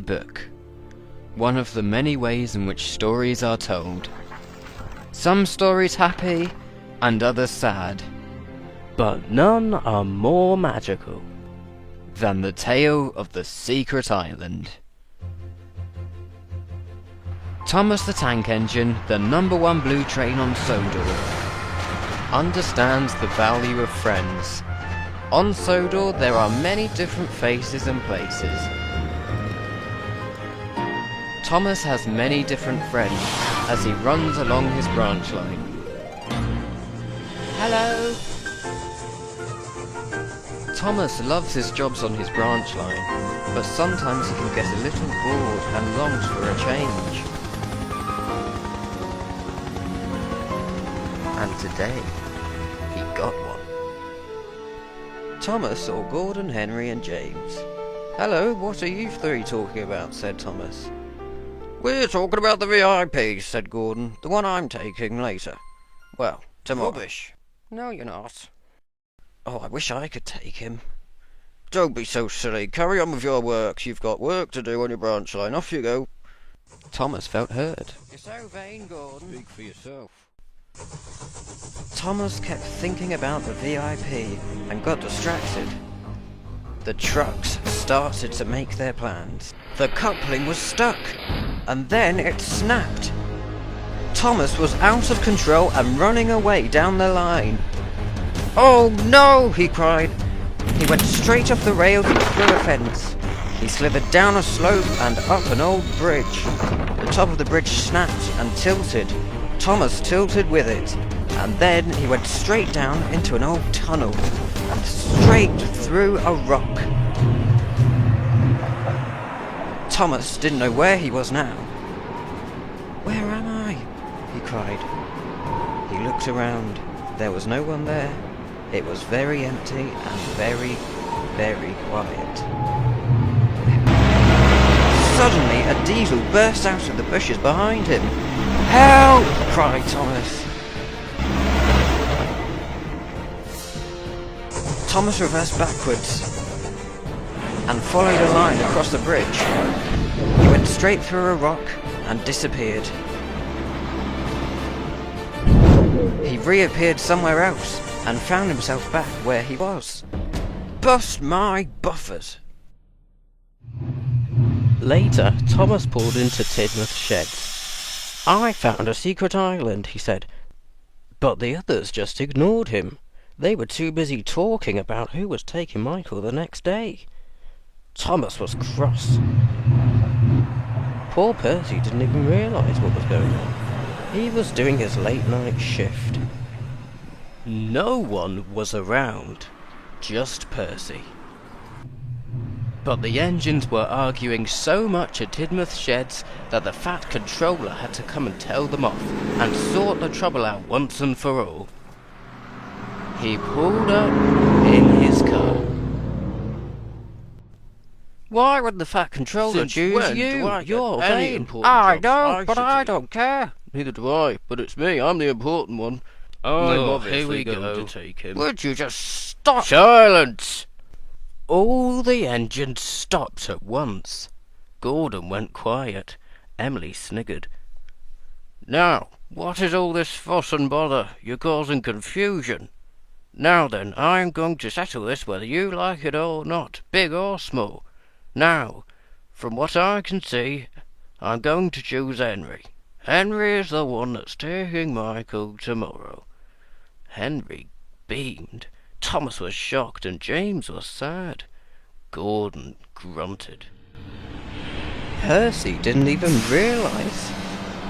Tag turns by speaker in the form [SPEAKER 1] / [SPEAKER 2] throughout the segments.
[SPEAKER 1] book. One of the many ways in which stories are told. Some stories happy, and others sad.
[SPEAKER 2] But none are more magical
[SPEAKER 1] than the tale of the secret island. Thomas the Tank Engine, the #1 blue train on Sodor, understands the value of friends. On Sodor there are many different faces and places. Thomas has many different friends as he runs along his branch line. Hello! Thomas loves his jobs on his branch line, but sometimes he can get a little bored and longs for a change. And today, he got one. Thomas saw Gordon, Henry and James. Hello, what are you three talking about? Said Thomas. We're talking about the VIP, said Gordon. The one I'm taking later. Well, tomorrow. Rubbish. No, you're not. Oh, I wish I could take him. Don't be so silly. Carry on with your work. You've got work to do on your branch line. Off you go. Thomas felt hurt. You're so vain, Gordon. Speak for yourself. Thomas kept thinking about the VIP and got distracted. The trucks started to make their plans. The coupling was stuck, and then it snapped. Thomas was out of control and running away down the line. Oh no, he cried. He went straight off the rails and through a fence. He slithered down a slope and up an old bridge. The top of the bridge snapped and tilted. Thomas tilted with it, and then he went straight down into an old tunnel and straight through a rock. Thomas didn't know where he was now. Where am I? He cried. He looked around. There was no one there. It was very empty and very, very quiet. Suddenly, a diesel burst out of the bushes behind him. Help! Cried Thomas. Thomas reversed backwards and followed a line across the bridge. He went straight through a rock and disappeared. He reappeared somewhere else and found himself back where he was. Bust my buffers!
[SPEAKER 2] Later, Thomas pulled into Tidmouth's sheds. I found a secret island, he said. But the others just ignored him. They were too busy talking about who was taking Michael the next day. Thomas was cross. Poor Percy didn't even realise what was going on. He was doing his late-night shift. No one was around, just Percy. But the engines were arguing so much at Tidmouth's sheds that the fat controller had to come and tell them off and sort the trouble out once and for all. He pulled up in his car. Why would the fat controller choose you? You're very important. I know, but I don't care.
[SPEAKER 3] Neither do I, but it's me. I'm the important one. I'm obviously going to take him.
[SPEAKER 1] Would you just stop?
[SPEAKER 3] Silence!
[SPEAKER 2] All the engines stopped at once. Gordon went quiet. Emily sniggered.
[SPEAKER 3] Now, what is all this fuss and bother? You're causing confusion. Now then, I'm going to settle this whether you like it or not, big or small. Now, from what I can see, I'm going to choose Henry. Henry is the one that's taking Michael tomorrow.
[SPEAKER 2] Henry beamed. Thomas was shocked and James was sad. Gordon grunted. Percy didn't even realise.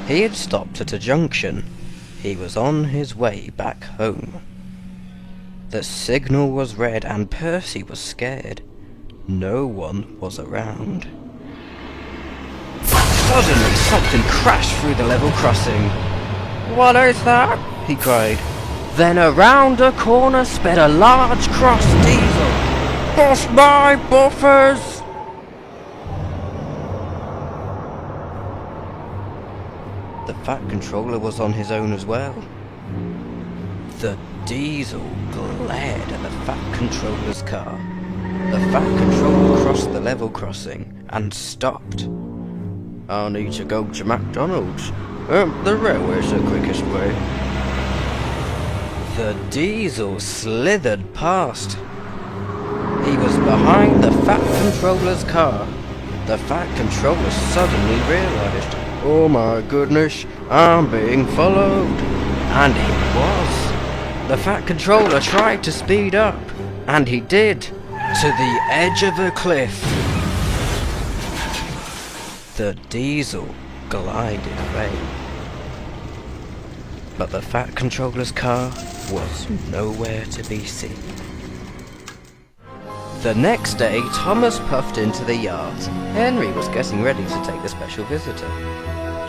[SPEAKER 2] He had stopped at a junction. He was on his way back home. The signal was red and Percy was scared. No one was around. Suddenly something crashed through the level crossing.
[SPEAKER 1] What is that?
[SPEAKER 2] He cried. Then around a corner sped a large cross diesel.
[SPEAKER 1] Bust my buffers!
[SPEAKER 2] The fat controller was on his own as well. The diesel glared at the fat controller's car. The fat controller crossed crossed the level crossing and stopped. "I need to go to McDonald's. The railway's the quickest way." The diesel slithered past. He was behind the Fat Controller's car. The Fat Controller suddenly realised, "Oh my goodness, I'm being followed." And he was. The Fat Controller tried to speed up, and he did, to the edge of a cliff. The diesel glided away. But the Fat Controller's car was nowhere to be seen. The next day, Thomas puffed into the yard. Henry was getting ready to take the special visitor.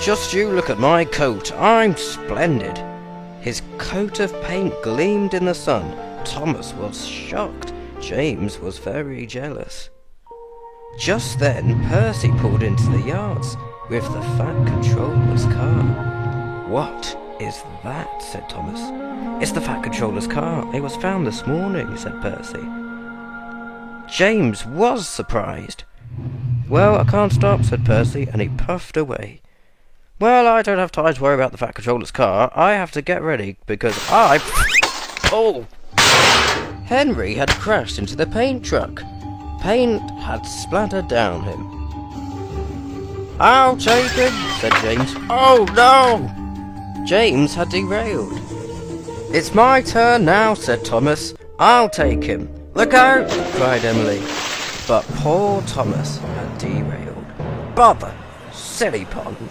[SPEAKER 2] "Just you look at my coat, I'm splendid." His coat of paint gleamed in the sun. Thomas was shocked. James was very jealous. Just then, Percy pulled into the yards with the Fat Controller's car. "What is that?" said Thomas. "It's the Fat Controller's car. It was found this morning," said Percy. James was surprised. "Well, I can't stop," said Percy, and he puffed away. "Well, I don't have time to worry about the Fat Controller's car. I have to get ready because Oh! Henry had crashed into the paint truck. Paint had splattered down him. "I'll take him," said James. "Oh no!" James had derailed. "It's my turn now," said Thomas. "I'll take him." "Look out!" cried Emily. But poor Thomas had derailed. "Bother! Silly pond!"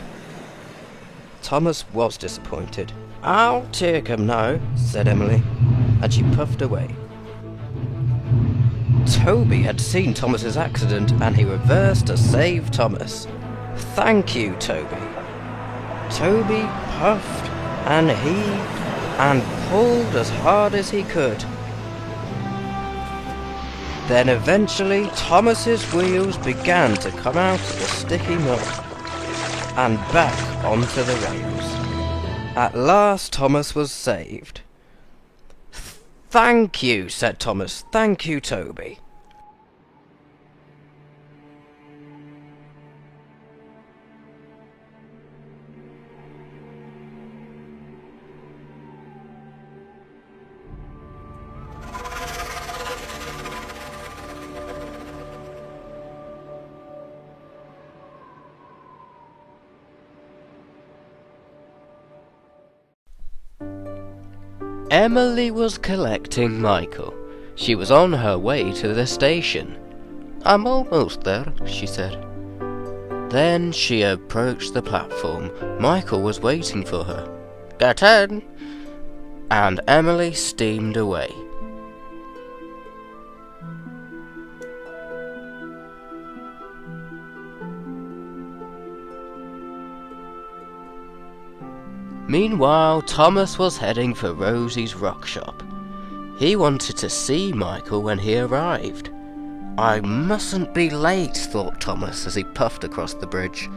[SPEAKER 2] Thomas was disappointed. "I'll take him now," said Emily, and she puffed away. Toby had seen Thomas's accident, and he reversed to save Thomas. "Thank you, Toby." Toby puffed and heaved and pulled as hard as he could. Then eventually Thomas's wheels began to come out of the sticky mud and back onto the rails. At last Thomas was saved. "Thank you," said Thomas. "Thank you, Toby." Emily was collecting Michael. She was on her way to the station. "I'm almost there," she said. Then she approached the platform. Michael was waiting for her. "Get in!" And Emily steamed away. Meanwhile, Thomas was heading for Rosie's rock shop. He wanted to see Michael when he arrived. "I mustn't be late," thought Thomas as he puffed across the bridge.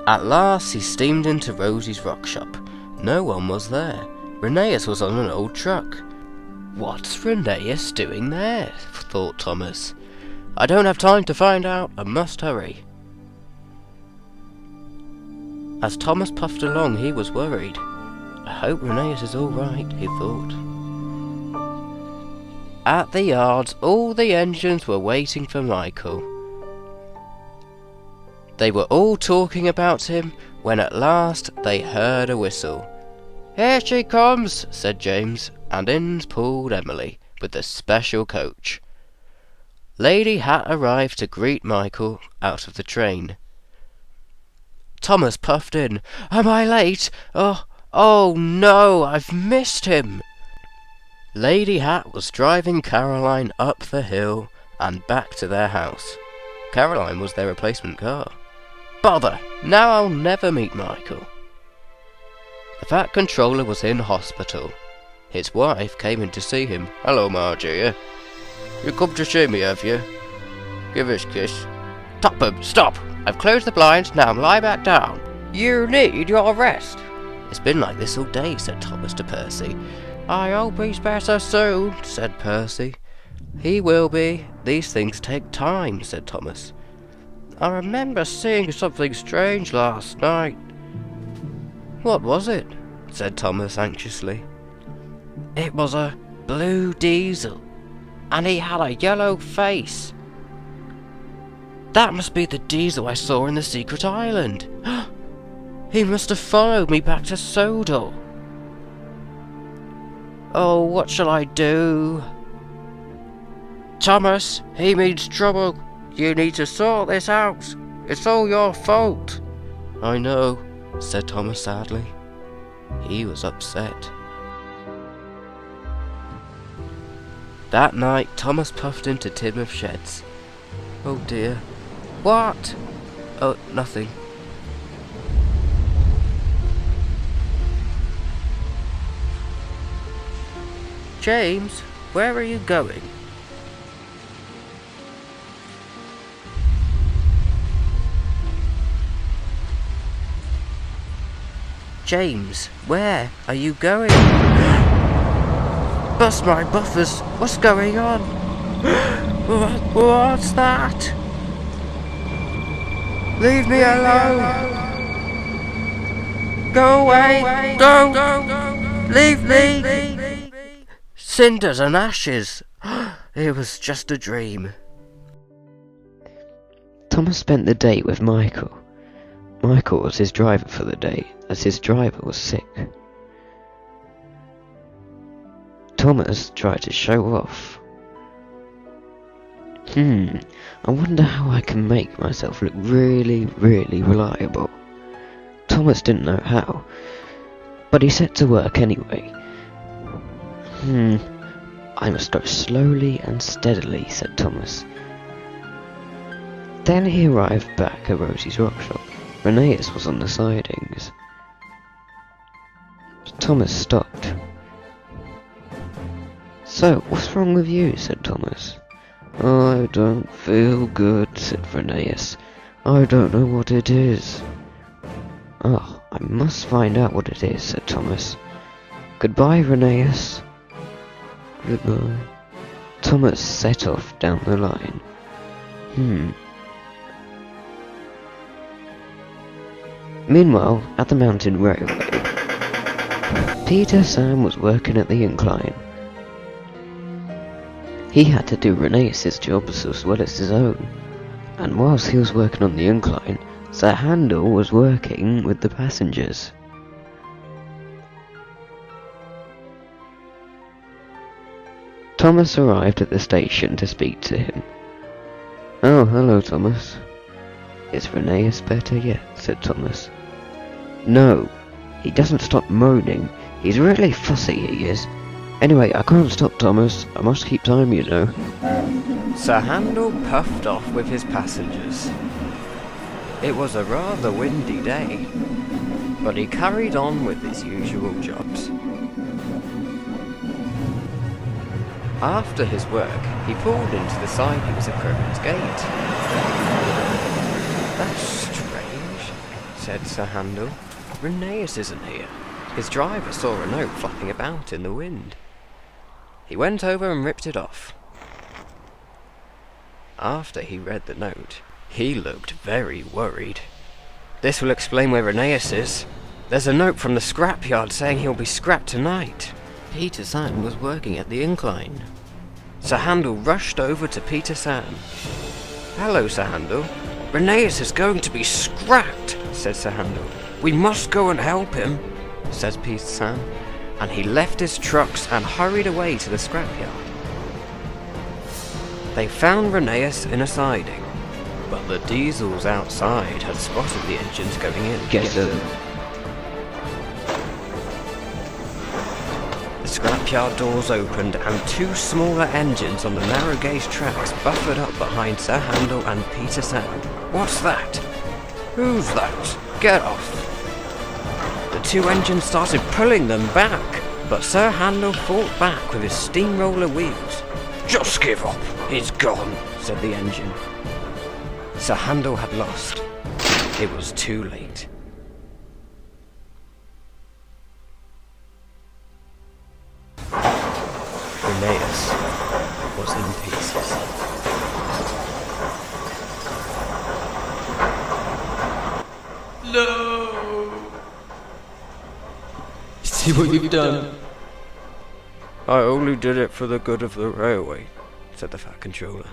[SPEAKER 2] At last he steamed into Rosie's rock shop. No one was there. Reneeas was on an old truck. "What's Reneeas doing there?" thought Thomas. "I don't have time to find out. I must hurry." As Thomas puffed along, he was worried. "I hope Reneeas is all right," he thought. At the yards, all the engines were waiting for Michael. They were all talking about him when at last they heard a whistle. "Here she comes," said James, and in pulled Emily with the special coach. Lady Hat arrived to greet Michael out of the train. Thomas puffed in. "Am I late? Oh no, I've missed him." Lady Hat was driving Caroline up the hill and back to their house. Caroline was their replacement car. "Bother! Now I'll never meet Michael." The Fat Controller was in hospital. His wife came in to see him. "Hello, Margie. You come to see me, have you? Give us a kiss." "Topham, stop! I've closed the blinds, now lie back down. You need your rest." "It's been like this all day," said Thomas to Percy. "I hope he's better soon," said Percy. He will be. These things take time, said Thomas.
[SPEAKER 3] I remember seeing something strange last night.
[SPEAKER 2] What was it? Said Thomas anxiously.
[SPEAKER 3] It was a blue diesel, and he had a yellow face. That must be the diesel I saw in the secret island. He must have followed me back to Sodor. Oh, what shall I do? Thomas, he means trouble. You need to sort this out. It's all your fault.
[SPEAKER 2] I know, said Thomas sadly. He was upset. That night, Thomas puffed into Tidmouth Sheds. Oh dear.
[SPEAKER 3] What?
[SPEAKER 2] Oh, nothing.
[SPEAKER 3] James, where are you going? James, where are you going? Bust my buffers! What's going on? What's that? Leave me alone! Go away! Go! Leave me! Cinders and ashes! It was just a dream.
[SPEAKER 1] Thomas spent the day with Michael. Michael was his driver for the day, as his driver was sick. Thomas tried to show off. I wonder how I can make myself look really, really reliable. Thomas didn't know how, but he set to work anyway. I must go slowly and steadily, said Thomas. Then he arrived back at Rosie's rock shop. Reneeas was on the sidings. Thomas stopped. So, what's wrong with you? Said Thomas. I don't feel good, said Reneeas. I don't know what it is. Oh, I must find out what it is, said Thomas. Goodbye, Reneeas. Goodbye. Thomas set off down the line. Meanwhile, at the mountain railway, Peter Sam was working at the incline. He had to do Reneeas' jobs as well as his own, and whilst he was working on the incline, Sir Handel was working with the passengers. Thomas arrived at the station to speak to him. Oh, hello, Thomas. Is Reneeas better yet? Said Thomas. No, he doesn't stop moaning. He's really fussy, he is. Anyway, I can't stop, Thomas. I must keep time, you know.
[SPEAKER 2] Sir Handel puffed off with his passengers. It was a rather windy day, but he carried on with his usual jobs. After his work, he pulled into the sidings of Crow's Gate. That's strange, said Sir Handel. Reneeas isn't here. His driver saw a note flapping about in the wind. He went over and ripped it off. After he read the note, he looked very worried. This will explain where Reneeas is. There's a note from the scrapyard saying he'll be scrapped tonight. Peter Sam was working at the incline. Sir Handel rushed over to Peter Sam. Hello, Sir Handel. Reneeas is going to be scrapped, said Sir Handel. We must go and help him, said Peter Sam, and he left his trucks and hurried away to the scrapyard. They found Reneeas in a siding, but the diesels outside had spotted the engines going in.
[SPEAKER 1] Get them.
[SPEAKER 2] The scrapyard doors opened and two smaller engines on the narrow gauge tracks buffered up behind Sir Handel and Peter Sam. What's that? Who's that? Get off! The two engines started pulling them back, but Sir Handel fought back with his steamroller wheels. Just give up, he's gone, said the engine. Sir Handel had lost. It was too late. Reneeas. was in pieces.
[SPEAKER 3] No!
[SPEAKER 2] See what you've done?
[SPEAKER 3] I only did it for the good of the railway,
[SPEAKER 2] said the Fat Controller.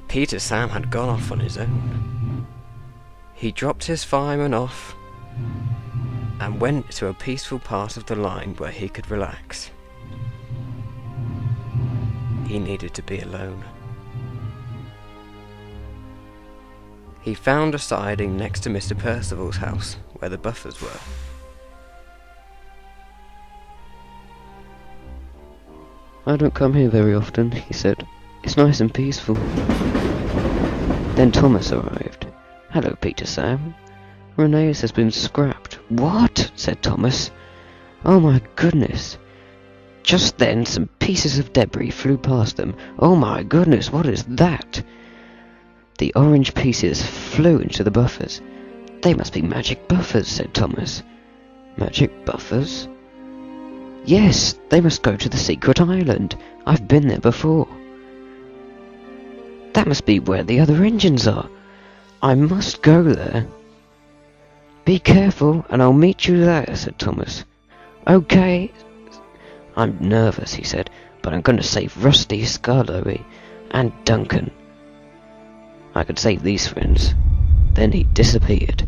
[SPEAKER 2] Peter Sam had gone off on his own. He dropped his fireman off and went to a peaceful part of the line where he could relax. He needed to be alone. He found a siding next to Mr. Percival's house where the buffers were.
[SPEAKER 4] "I don't come here very often," he said. "It's nice and peaceful." Then Thomas arrived. "Hello, Peter Sam. Reneeas has been scrapped." "What?" said Thomas. "Oh my goodness." Just then some pieces of debris flew past them. "Oh my goodness, what is that?" The orange pieces flew into the buffers. "They must be magic buffers," said Thomas. "Magic buffers?" "Yes, they must go to the secret island. I've been there before." "That must be where the other engines are. I must go there." "Be careful, and I'll meet you there," said Thomas. "Okay." "I'm nervous," he said, "but I'm going to save Rusty, Scarlowy, and Duncan. I could save these friends." Then he disappeared.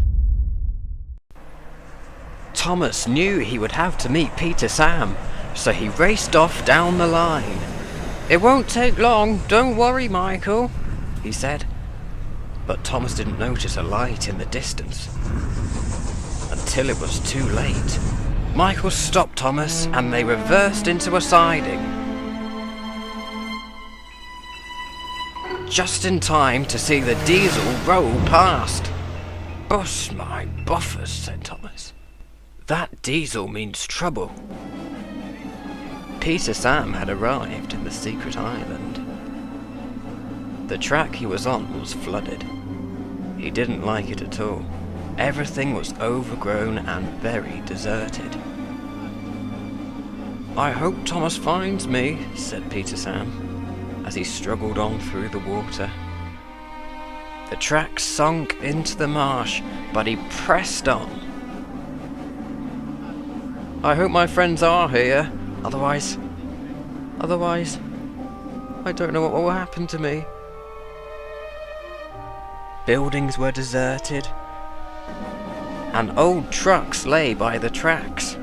[SPEAKER 2] Thomas knew he would have to meet Peter Sam, so he raced off down the line.
[SPEAKER 3] It won't take long, don't worry, Michael,
[SPEAKER 2] he said. But Thomas didn't notice a light in the distance until it was too late. Michael stopped Thomas and they reversed into a siding. Just in time to see the diesel roll past.
[SPEAKER 3] "Bust my buffers," said Thomas.
[SPEAKER 2] That diesel means trouble. Peter Sam had arrived in the secret island. The track he was on was flooded. He didn't like it at all. Everything was overgrown and very deserted. "I hope Thomas finds me," said Peter Sam, as he struggled on through the water. The track sunk into the marsh, but he pressed on.
[SPEAKER 3] "I hope my friends are here, otherwise, I don't know what will happen to me."
[SPEAKER 2] Buildings were deserted, and old trucks lay by the tracks.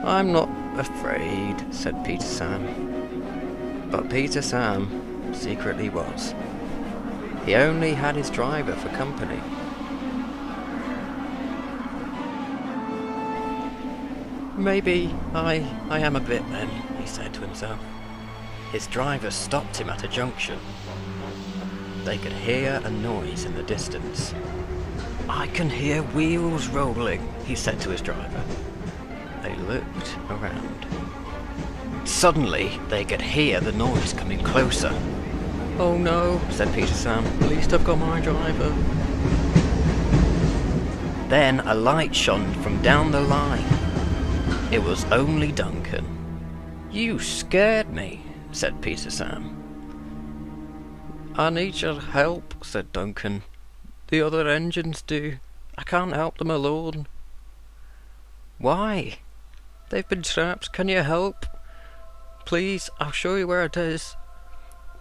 [SPEAKER 3] "I'm not afraid,"
[SPEAKER 2] said Peter Sam. But Peter Sam secretly was. He only had his driver for company. "Maybe I am a bit then," he said to himself. His driver stopped him at a junction. They could hear a noise in the distance. "I can hear wheels rolling," he said to his driver. They looked around. Suddenly, they could hear the noise coming closer.
[SPEAKER 3] "Oh no," said Peter Sam. "At least I've got my driver."
[SPEAKER 2] Then a light shone from down the line. It was only Duncan. "You scared me," said Peter Sam.
[SPEAKER 3] "I need your help," said Duncan. "The other engines do. I can't help them alone."
[SPEAKER 2] "Why?"
[SPEAKER 3] "They've been trapped. Can you help? Please, I'll show you where it is."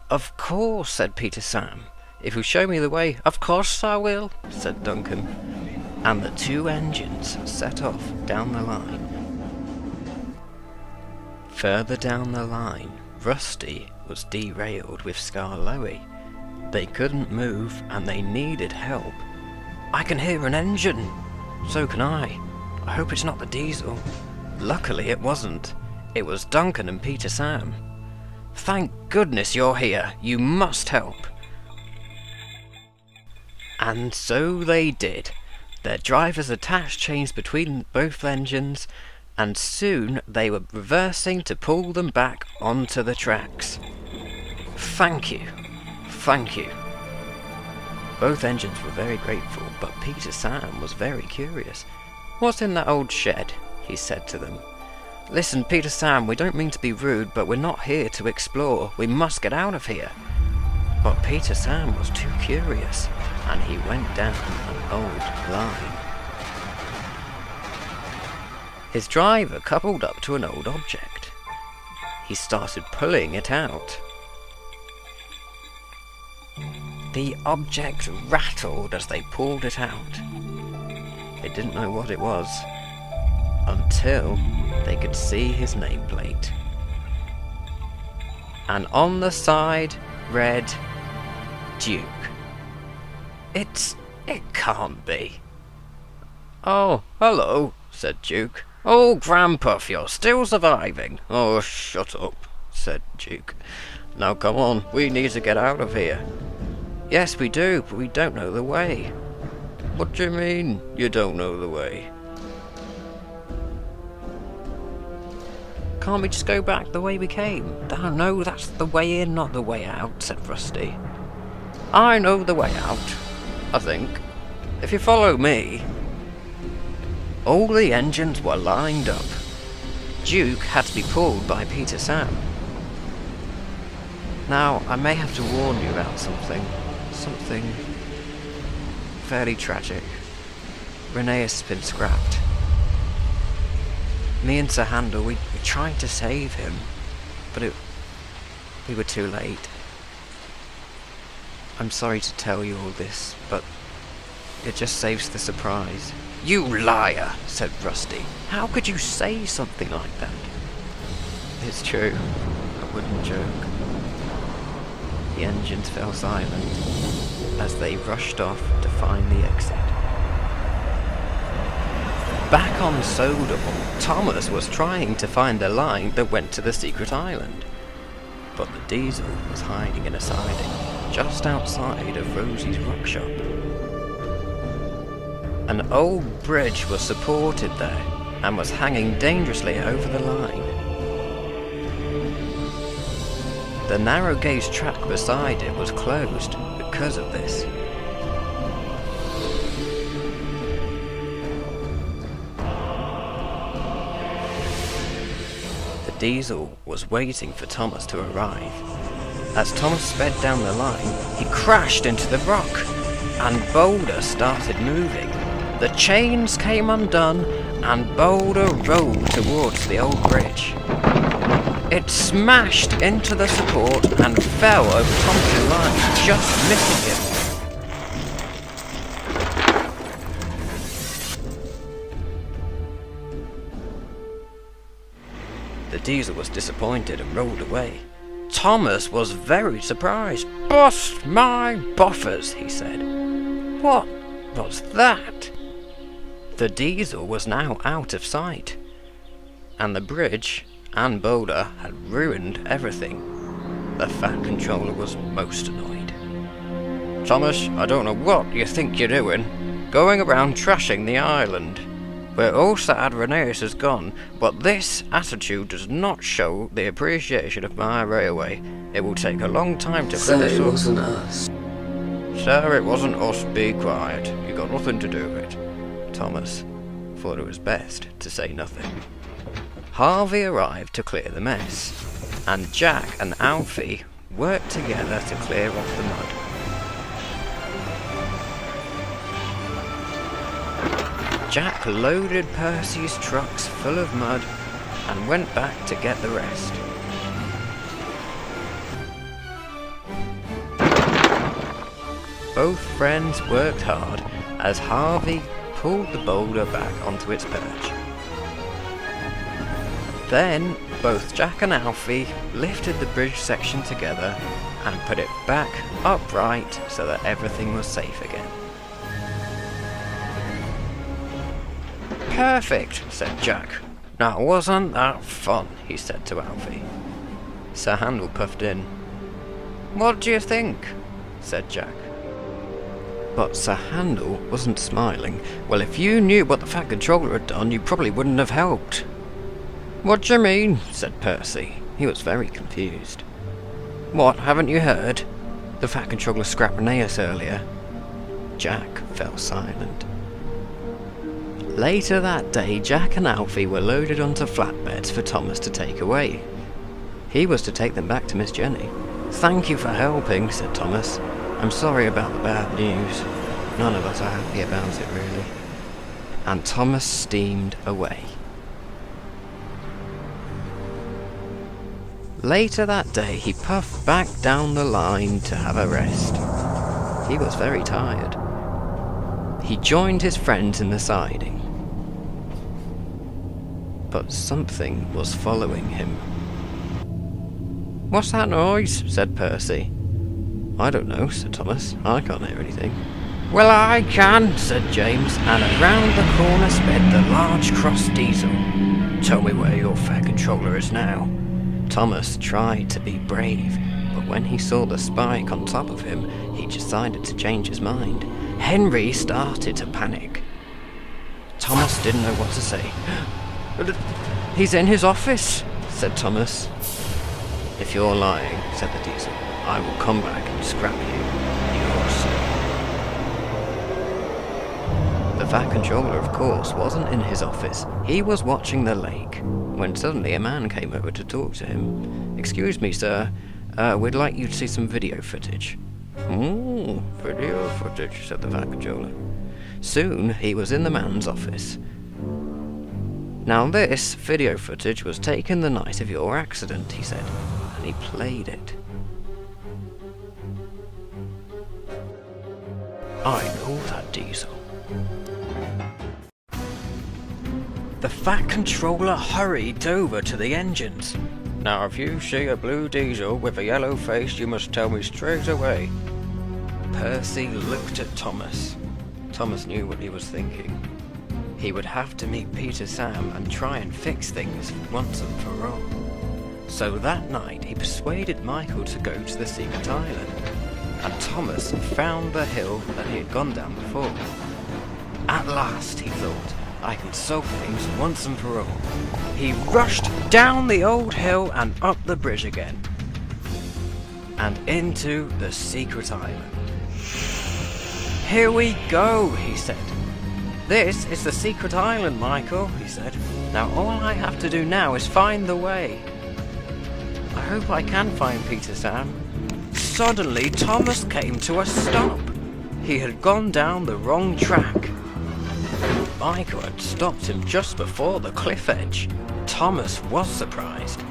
[SPEAKER 2] "Of course," said Peter Sam.
[SPEAKER 3] "If you show me the way." "Of course I will,"
[SPEAKER 2] said Duncan. And the two engines set off down the line. Further down the line, Rusty was derailed with Scarlowy. They couldn't move and they needed help. "I can hear an engine." "So can I. I hope it's not the diesel." Luckily it wasn't. It was Duncan and Peter Sam. "Thank goodness you're here. You must help." And so they did. Their drivers attached chains between both engines, and soon they were reversing to pull them back onto the tracks. Thank you. Both engines were very grateful, but Peter Sam was very curious. "What's in that old shed?" he said to them.
[SPEAKER 1] Listen, Peter Sam, we don't mean to be rude, but we're not here to explore. We must get out of here. But Peter Sam was too curious, and he went down an old line. His driver coupled up to an old object. He started pulling it out. The object rattled as they pulled it out. They didn't know what it was until they could see his nameplate. And on the side read Duke. It can't be. "Oh, hello," said Duke. "Oh, Grandpuff, you're still surviving." "Oh, shut up," said Duke. "Now come on, we need to get out of here." "Yes, we do, but we don't know the way." "What do you mean, you don't know the way?" "Can't we just go back the way we came?" "No, that's the way in, not the way out," said Rusty. "I know the way out, I think. If you follow me." All the engines were lined up. Duke had to be pulled by Peter Sam. Now, I may have to warn you about something fairly tragic. Reneeas has been scrapped. Me and Sir Handel, we tried to save him, but we were too late. I'm sorry to tell you all this, but it just saves the surprise. "You liar," said Rusty. "How could you say something like that?" "It's true. I wouldn't joke." The engines fell silent as they rushed off to find the exit. Back on Sodor, Thomas was trying to find the line that went to the secret island. But the Diesel was hiding in a siding just outside of Rosie's rock shop. An old bridge was supported there and was hanging dangerously over the line. The narrow gauge track beside it was closed because of this. The Diesel was waiting for Thomas to arrive. As Thomas sped down the line, he crashed into the rock, and Boulder started moving. The chains came undone, and Boulder rolled towards the old bridge. It smashed into the support and fell over Thomas's line, just missing him. The Diesel was disappointed and rolled away. Thomas was very surprised. "Bust my buffers," he said. "What was that?" The Diesel was now out of sight, and the bridge and Boulder had ruined everything. The Fat Controller was most annoyed. "Thomas, I don't know what you think you're doing, going around trashing the island. We're all sad Reneeas is gone, but this attitude does not show the appreciation of my railway. It will take a long time to clear this up."
[SPEAKER 5] "It wasn't us."
[SPEAKER 1] "Sir, it wasn't us, be quiet. You got nothing to do with it." Thomas thought it was best to say nothing. Harvey arrived to clear the mess, and Jack and Alfie worked together to clear off the mud. Jack loaded Percy's trucks full of mud and went back to get the rest. Both friends worked hard as Harvey pulled the boulder back onto its perch. Then, both Jack and Alfie lifted the bridge section together and put it back upright so that everything was safe again. "Perfect," said Jack. "Now wasn't that fun?" he said to Alfie. Sir Handel puffed in. "What do you think?" said Jack. But Sir Handel wasn't smiling. "Well, if you knew what the Fat Controller had done, you probably wouldn't have helped." "What do you mean?" said Percy. He was very confused. "What, haven't you heard? The Fat Controller scrapped Reneeas earlier." Jack fell silent.
[SPEAKER 2] Later that day, Jack and Alfie were loaded onto flatbeds for Thomas to take away. He was to take them back to Miss Jenny. "Thank you for helping," said Thomas. "I'm sorry about the bad news. None of us are happy about it, really." And Thomas steamed away. Later that day, he puffed back down the line to have a rest. He was very tired. He joined his friends in the siding. But something was following him. "What's that noise?" said Percy. "I don't know," said Thomas. "I can't hear anything." "Well, I can," said James, and around the corner sped the large cross diesel. "Tell me where your fare controller is now." Thomas tried to be brave, but when he saw the spike on top of him, he decided to change his mind. Henry started to panic. Thomas didn't know what to say. "He's in his office," said Thomas. "If you're lying," said the diesel, "I will come back and scrap you. You're safe." The fat controller, of course, wasn't in his office. He was watching the lake, when suddenly a man came over to talk to him. "Excuse me, sir. We'd like you to see some video footage." "Ooh, video footage," said the fat controller. Soon he was in the man's office. "Now this video footage was taken the night of your accident," he said, and he played it. "I know that diesel." The fat controller hurried over to the engines. "Now if you see a blue diesel with a yellow face, you must tell me straight away." Percy looked at Thomas. Thomas knew what he was thinking. He would have to meet Peter Sam and try and fix things once and for all. So that night he persuaded Michael to go to the secret island, and Thomas found the hill that he had gone down before. At last, he thought, I can solve things once and for all. He rushed down the old hill and up the bridge again, and into the secret island. "Here we go," he said. "This is the secret island, Michael," he said. "Now all I have to do now is find the way." "I hope I can find Peter Sam." Suddenly Thomas came to a stop. He had gone down the wrong track. Michael had stopped him just before the cliff edge. Thomas was surprised.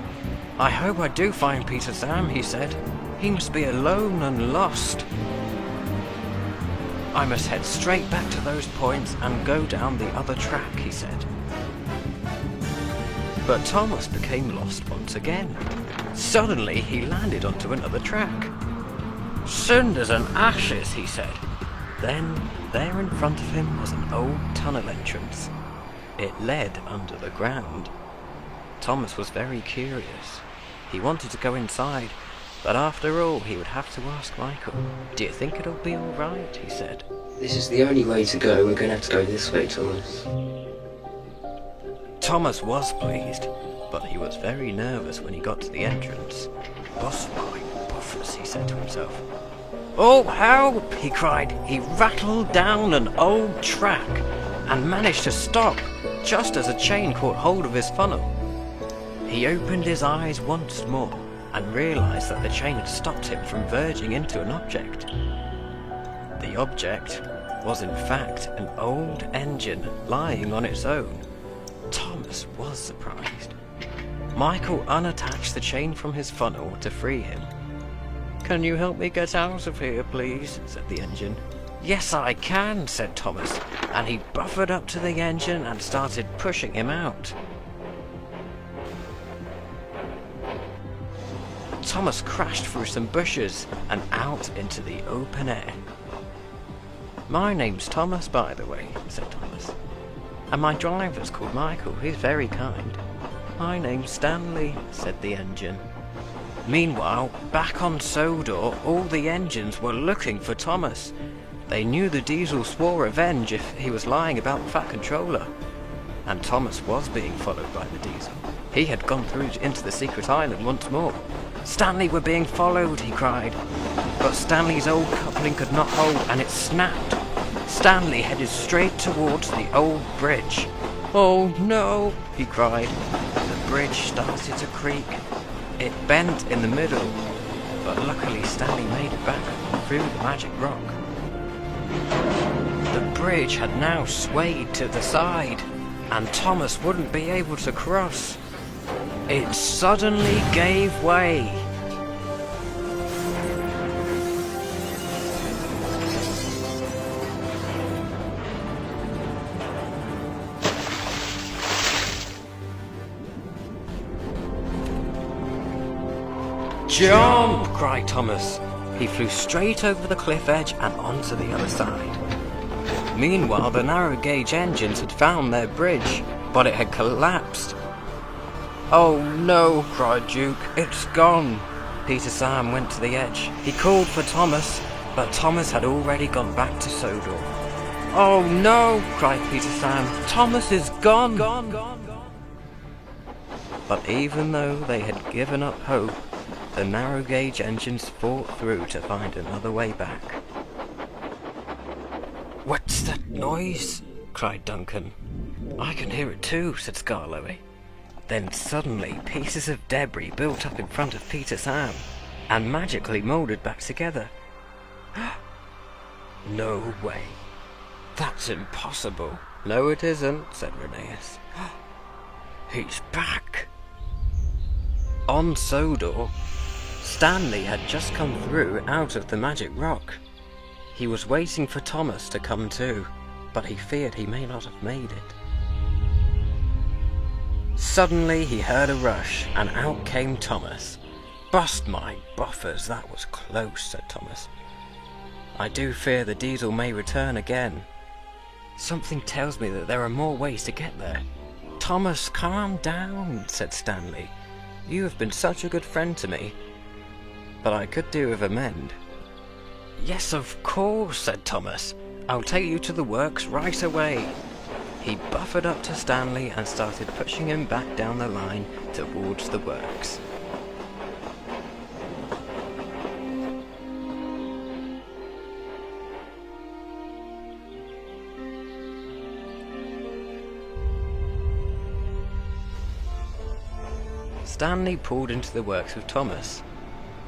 [SPEAKER 2] "I hope I do find Peter Sam," he said. "He must be alone and lost. I must head straight back to those points and go down the other track," he said. But Thomas became lost once again. Suddenly he landed onto another track. "Cinders and ashes," he said. Then, there in front of him was an old tunnel entrance. It led under the ground. Thomas was very curious. He wanted to go inside, but after all he would have to ask Michael. "Do you think it'll be all right?" he said.
[SPEAKER 4] This is the only way to go. We're going to have to go this way, Thomas.
[SPEAKER 2] Thomas was pleased, but he was very nervous when he got to the entrance. "Bust my buffers," he said to himself. "Oh, help!" he cried. He rattled down an old track and managed to stop just as a chain caught hold of his funnel. He opened his eyes once more and realized that the chain had stopped him from verging into an object. The object was in fact an old engine lying on its own. Thomas was surprised. Michael unattached the chain from his funnel to free him. "Can you help me get out of here, please?" said the engine. "Yes, I can," said Thomas, and he buffered up to the engine and started pushing him out. Thomas crashed through some bushes and out into the open air. "My name's Thomas, by the way," said Thomas. "And my driver's called Michael. He's very kind." "My name's Stanley," said the engine. Meanwhile, back on Sodor, all the engines were looking for Thomas. They knew the diesel swore revenge if he was lying about the fat controller. And Thomas was being followed by the diesel. He had gone through into the secret island once more. "Stanley, we're being followed," he cried. But Stanley's old coupling could not hold, and it snapped.
[SPEAKER 1] Stanley headed straight towards the old bridge. "Oh no," he cried. The bridge started to creak. It bent in the middle, but luckily Stanley made it back through the magic rock. The bridge had now swayed to the side, and Thomas wouldn't be able to cross. It suddenly gave way. "Jump!" cried Thomas. He flew straight over the cliff edge and onto the other side. Meanwhile, the narrow gauge engines had found their bridge, but it had collapsed. "Oh no," cried Duke, "it's gone." Peter Sam went to the edge. He called for Thomas, but Thomas had already gone back to Sodor. "Oh no," cried Peter Sam, "Thomas is gone." But even though they had given up hope, the narrow gauge engines fought through to find another way back. "What's that noise?" cried Duncan. "I can hear it too," said Scarloey. Then suddenly pieces of debris built up in front of Peter Sam and magically moulded back together. "No way. That's impossible." "No it isn't," said Reneeas. "He's back." On Sodor, Stanley had just come through out of the magic rock. He was waiting for Thomas to come too, but he feared he may not have made it. Suddenly he heard a rush, and out came Thomas. "Bust my buffers, that was close," said Thomas. "I do fear the diesel may return again." "Something tells me that there are more ways to get there." "Thomas, calm down," said Stanley. "You have been such a good friend to me, but I could do with a mend." "Yes, of course," said Thomas. "I'll take you to the works right away." He buffered up to Stanley and started pushing him back down the line towards the works. Stanley pulled into the works with Thomas.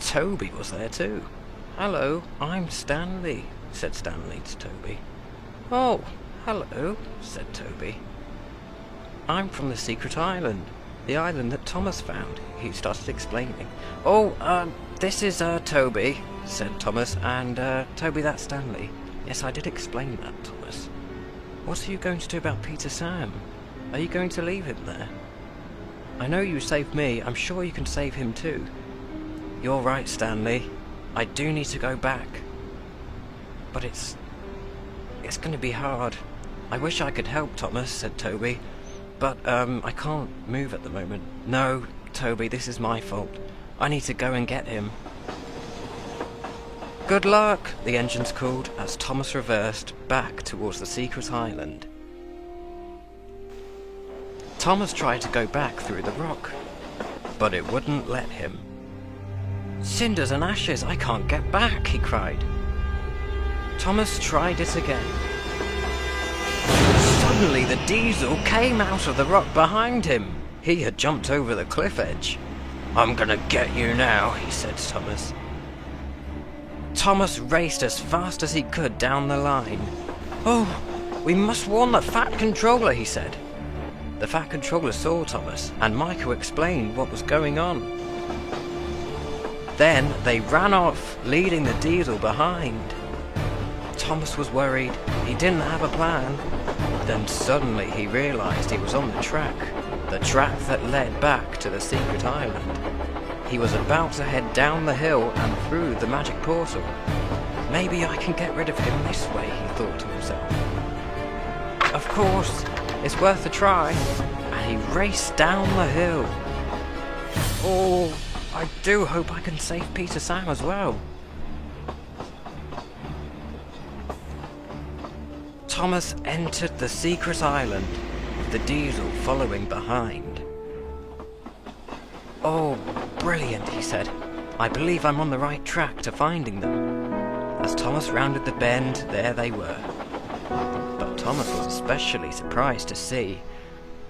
[SPEAKER 1] Toby was there too. "Hello, I'm Stanley," said Stanley to Toby. "Oh, hello," said Toby. "I'm from the secret island, the island that Thomas found," he started explaining. This is Toby," said Thomas, "and Toby, that's Stanley." "Yes, I did explain that, Thomas." "What are you going to do about Peter Sam? Are you going to leave him there? I know you saved me, I'm sure you can save him too." "You're right, Stanley. I do need to go back. But it's going to be hard. I wish I could help, Thomas," said Toby. "But, I can't move at the moment." "No, Toby, this is my fault. I need to go and get him." "Good luck," the engines called as Thomas reversed back towards the secret island. Thomas tried to go back through the rock, but it wouldn't let him. "Cinders and ashes, I can't get back," he cried. Thomas tried it again. Suddenly the diesel came out of the rock behind him. He had jumped over the cliff edge. "I'm gonna get you now," he said to Thomas. Thomas raced as fast as he could down the line. "Oh, we must warn the Fat Controller," he said. The Fat Controller saw Thomas, and Michael explained what was going on. Then they ran off, leading the diesel behind. Thomas was worried. He didn't have a plan. Then suddenly he realized he was on the track that led back to the secret island. He was about to head down the hill and through the magic portal. "Maybe I can get rid of him this way," he thought to himself. "Of course, it's worth a try," and he raced down the hill. "Oh, I do hope I can save Peter Sam as well." Thomas entered the secret island, with the diesel following behind. "Oh, brilliant," he said. "I believe I'm on the right track to finding them." As Thomas rounded the bend, there they were. Thomas was especially surprised to see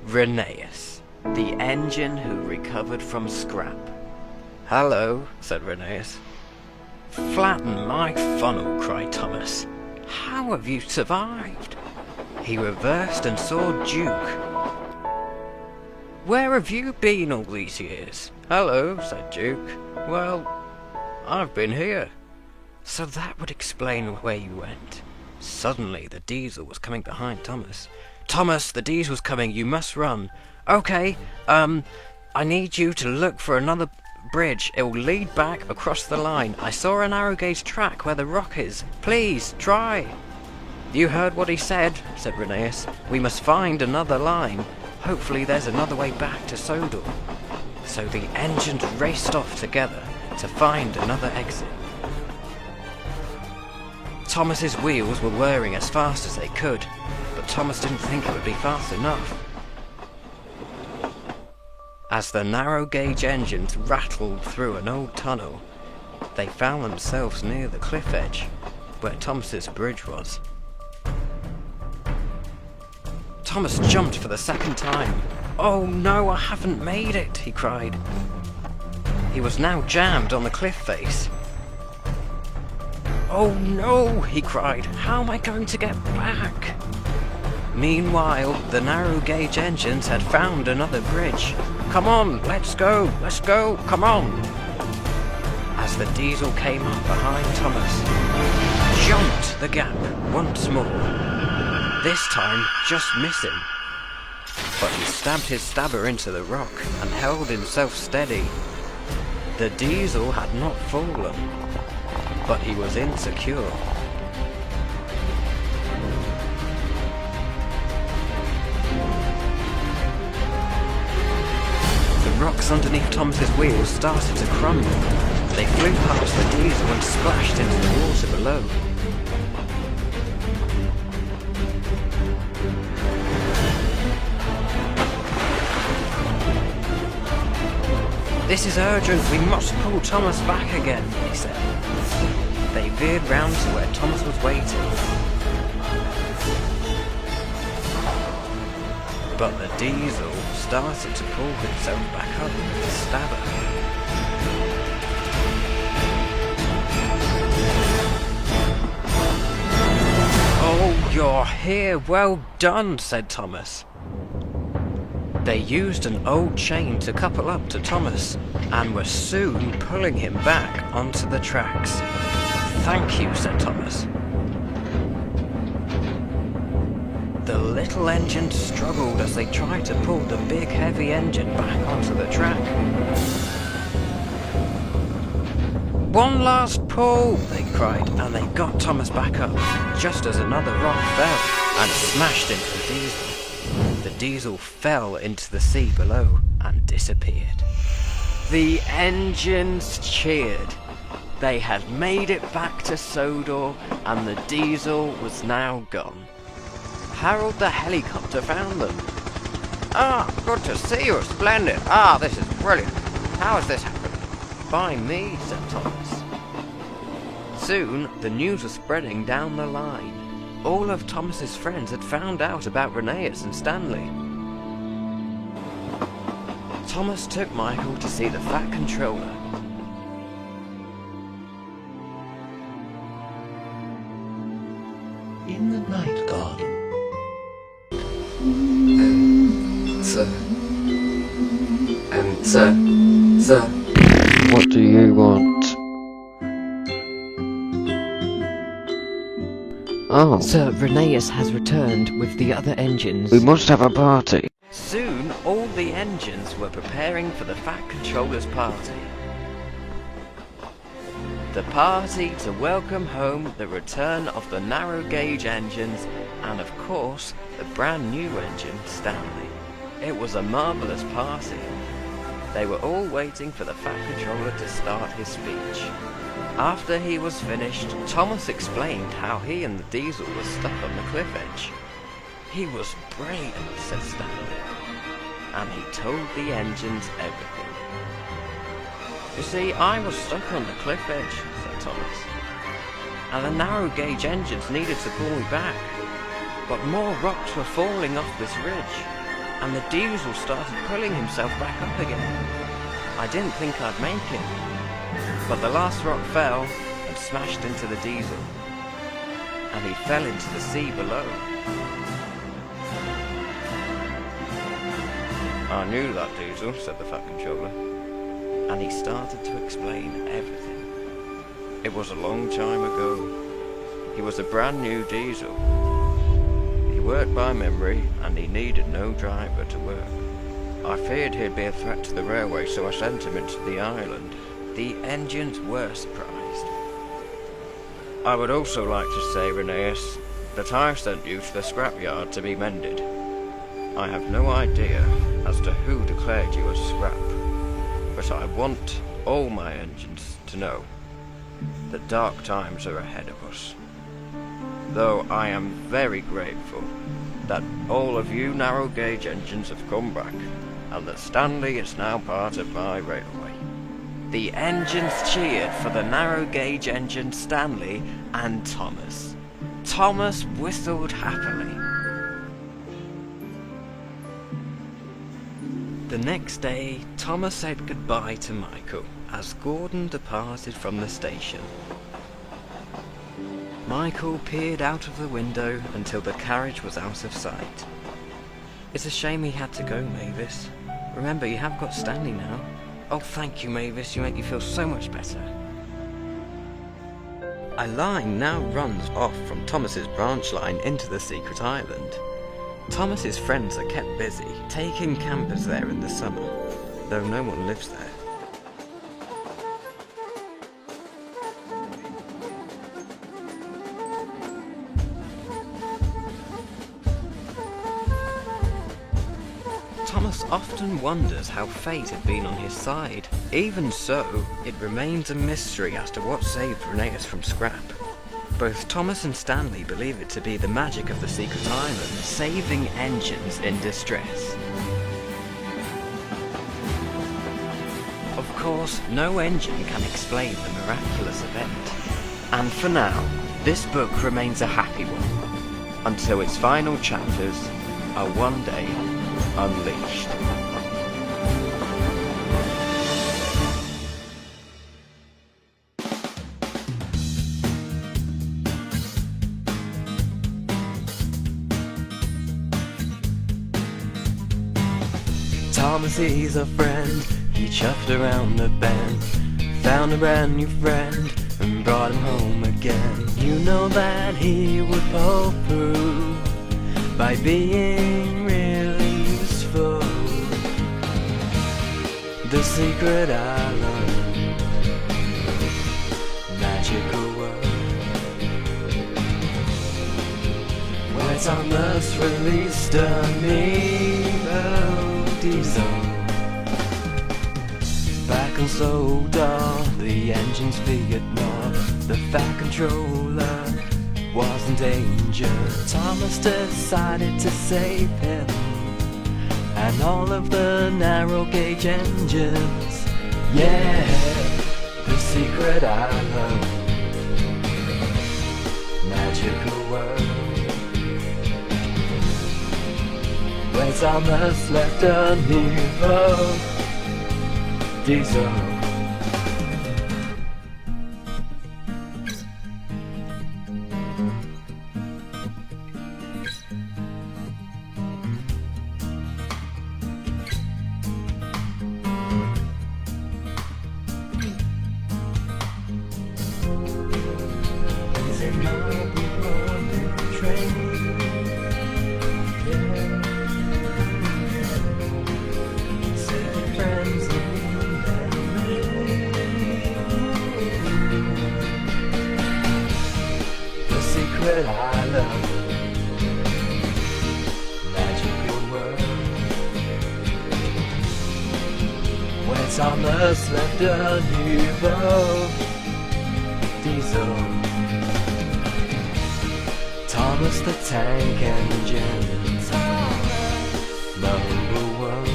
[SPEAKER 1] Reneeas, the engine who recovered from scrap. "Hello," said Reneeas. "Flatten my funnel," cried Thomas. "How have you survived?" He reversed and saw Duke. "Where have you been all these years?" "Hello," said Duke. "Well, I've been here." So that would explain where you went. Suddenly, the diesel was coming behind Thomas. "Thomas, the diesel's coming, you must run." "Okay, I need you to look for another bridge. It will lead back across the line. I saw a narrow gauge track where the rock is. Please, try." "You heard what he said," said Reneeas. "We must find another line. Hopefully there's another way back to Sodor." So the engines raced off together to find another exit. Thomas's wheels were whirring as fast as they could, but Thomas didn't think it would be fast enough. As the narrow gauge engines rattled through an old tunnel, they found themselves near the cliff edge, where Thomas's bridge was. Thomas jumped for the second time. "Oh no, I haven't made it," he cried. He was now jammed on the cliff face. "Oh no," he cried, "how am I going to get back?" Meanwhile, the narrow gauge engines had found another bridge. "Come on, let's go, come on!" As the diesel came up behind Thomas, jumped the gap once more, this time just missing. But he stabbed his stabber into the rock and held himself steady. The diesel had not fallen, but he was insecure. The rocks underneath Thomas's wheels started to crumble. They flew past the diesel and splashed into the water below. "This is urgent, we must pull Thomas back again," he said. They veered round to where Thomas was waiting. But the diesel started to pull himself back up with the stabber. "Oh, you're here, well done," said Thomas. They used an old chain to couple up to Thomas, and were soon pulling him back onto the tracks. "Thank you," said Thomas. The little engine struggled as they tried to pull the big heavy engine back onto the track. "One last pull," they cried, and they got Thomas back up, just as another rock fell and smashed into the diesel. The diesel fell into the sea below and disappeared. The engines cheered. They had made it back to Sodor, and the diesel was now gone. Harold the helicopter found them. "Ah, good to see you, splendid. Ah, this is brilliant. How has this happened?" "By me," said Thomas. Soon, the news was spreading down the line. All of Thomas's friends had found out about Reneeas and Stanley. Thomas took Michael to see the Fat Controller.
[SPEAKER 5] In the night garden.
[SPEAKER 4] Sir. What do you want? Oh.
[SPEAKER 1] Sir, Reneeas has returned with the other engines.
[SPEAKER 4] We must have a party.
[SPEAKER 1] Soon, all the engines were preparing for the Fat Controller's party. The party to welcome home the return of the narrow gauge engines and, of course, the brand new engine, Stanley. It was a marvellous party. They were all waiting for the Fat Controller to start his speech. After he was finished, Thomas explained how he and the diesel were stuck on the cliff edge. "He was brilliant," said Stanley, and he told the engines everything. "You see, I was stuck on the cliff edge," said Thomas, "and the narrow gauge engines needed to pull me back. But more rocks were falling off this ridge, and the diesel started pulling himself back up again. I didn't think I'd make it, but the last rock fell and smashed into the diesel, and he fell into the sea below.
[SPEAKER 3] I knew that diesel, said the Fat Controller.
[SPEAKER 1] And he started to explain everything.
[SPEAKER 3] It was a long time ago. He was a brand new diesel. He worked by memory, and he needed no driver to work. I feared he'd be a threat to the railway, so I sent him into the island.
[SPEAKER 1] The engines were surprised.
[SPEAKER 3] I would also like to say, Reneeas, that I sent you to the scrapyard to be mended. I have no idea as to who declared you as scrap, but I want all my engines to know that dark times are ahead of us. Though I am very grateful that all of you narrow gauge engines have come back, and that Stanley is now part of my railway.
[SPEAKER 1] The engines cheered for the narrow gauge engine Stanley and Thomas. Thomas whistled happily. The next day, Thomas said goodbye to Michael as Gordon departed from the station. Michael peered out of the window until the carriage was out of sight. It's a shame he had to go, Mavis. Remember, you have got Stanley now. Oh, thank you, Mavis. You make me feel so much better. A line now runs off from Thomas's branch line into the secret island. Thomas's friends are kept busy, taking campers there in the summer, though no one lives there. Thomas often wonders how fate had been on his side. Even so, it remains a mystery as to what saved Reneeas from scrap. Both Thomas and Stanley believe it to be the magic of the secret island, saving engines in distress. Of course, no engine can explain the miraculous event. And for now, this book remains a happy one, until its final chapters are one day unleashed. Thomas, he's a friend, he chuffed around the bend, found a brand new friend, and brought him home again. You know that he would pull through by being really useful. The secret island, magical world, where Thomas released a melody zone. Back and slowed on, the engines veered north. The Fat Controller was in danger. Thomas decided to save him and all of the narrow gauge engines. Yeah, the secret island, magical world, where Thomas left a new diesel. Island, magical world, where Thomas left a new diesel. Thomas the tank engine, number one,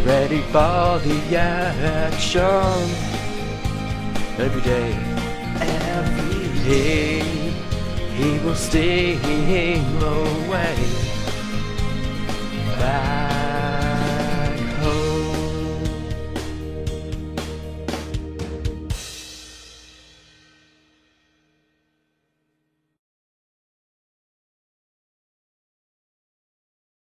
[SPEAKER 1] ready for the action, every day. Every day,
[SPEAKER 2] he will steam away.